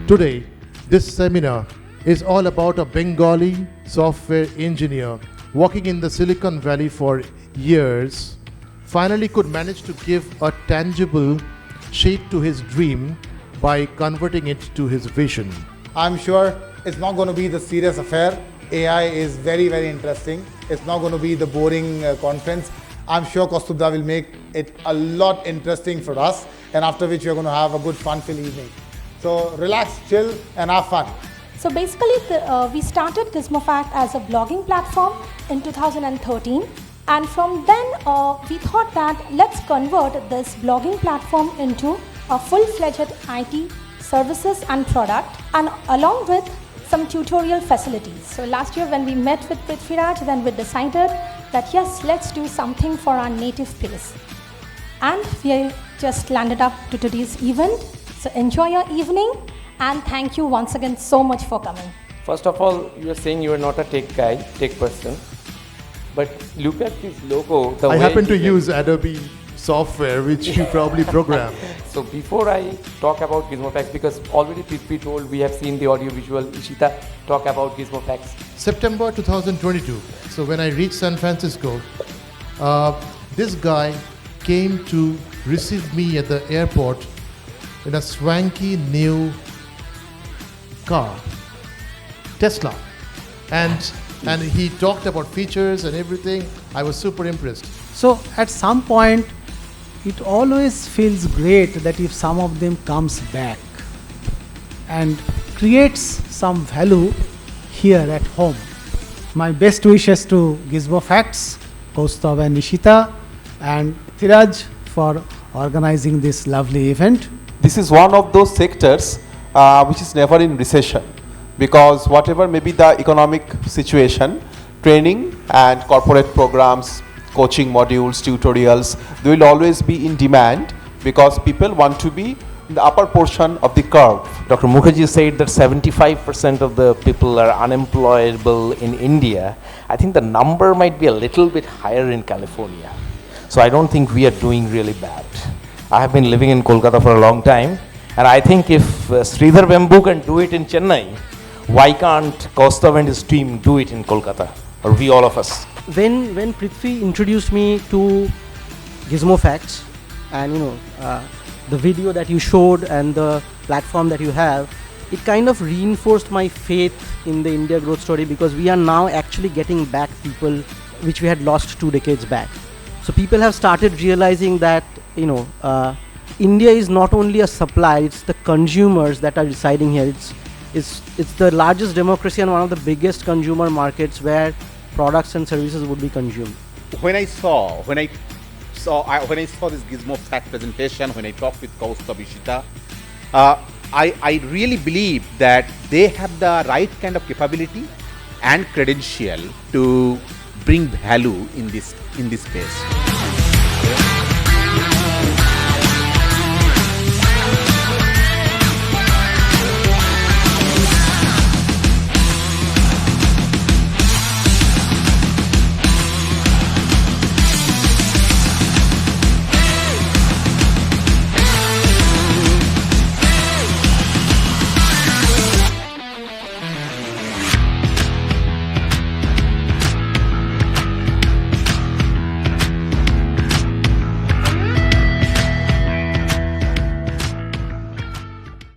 Today, this seminar is all about a Bengali software engineer working in the Silicon Valley for years, finally could manage to give a tangible shape to his dream by converting it to his vision. I'm sure it's not going to be the serious affair. AI is very, very interesting. It's not going to be the boring conference. I'm sure Kostubda will make it a lot interesting for us, and after which we're going to have a good fun-filled evening. So relax, chill, and have fun. So basically, we started GIZMOFACTS as a blogging platform in 2013. And from then, we thought that let's convert this blogging platform into a full-fledged IT services and product, and along with some tutorial facilities. So last year when we met with PRITHVIRAJ, then we decided that yes, let's do something for our native place. And we just landed up to today's event. So enjoy your evening, and thank you once again so much for coming. First of all, you are saying you are not a tech guy, tech person. But look at this logo. I happen to use Adobe software, which you probably program. So before I talk about GIZMOFACTS, because already Prithvi told we have seen the audio visual, Ishita talk about GIZMOFACTS. September 2022. So when I reached San Francisco, this guy came to receive me at the airport in a swanky new car, Tesla. And he talked about features and everything. I was super impressed. So at some point, it always feels great that if some of them comes back and creates some value here at home. My best wishes to GIZMOFACTS, Kaustubh and Ishita, and Thiraj for organizing this lovely event. This is one of those sectors which is never in recession, because whatever may be the economic situation, training and corporate programs, coaching modules, tutorials, they will always be in demand because people want to be in the upper portion of the curve. Dr. Mukherjee said that 75% of the people are unemployable in India. I think the number might be a little bit higher in California. So I don't think we are doing really bad. I have been living in Kolkata for a long time, and I think if Sridhar Bembu can do it in Chennai, why can't Kaustubh and his team do it in Kolkata, or we all of us? When Prithvi introduced me to GIZMOFACTS, and the video that you showed and the platform that you have, it kind of reinforced my faith in the India growth story, because we are now actually getting back people which we had lost 2 decades back. So people have started realizing that India is not only a supply, it's the consumers that are residing here. It's the largest democracy and one of the biggest consumer markets where products and services would be consumed. When I saw this GIZMOFACTS presentation, when I talked with Kaustubh, Ishita, I really believe that they have the right kind of capability and credential to bring value in this space.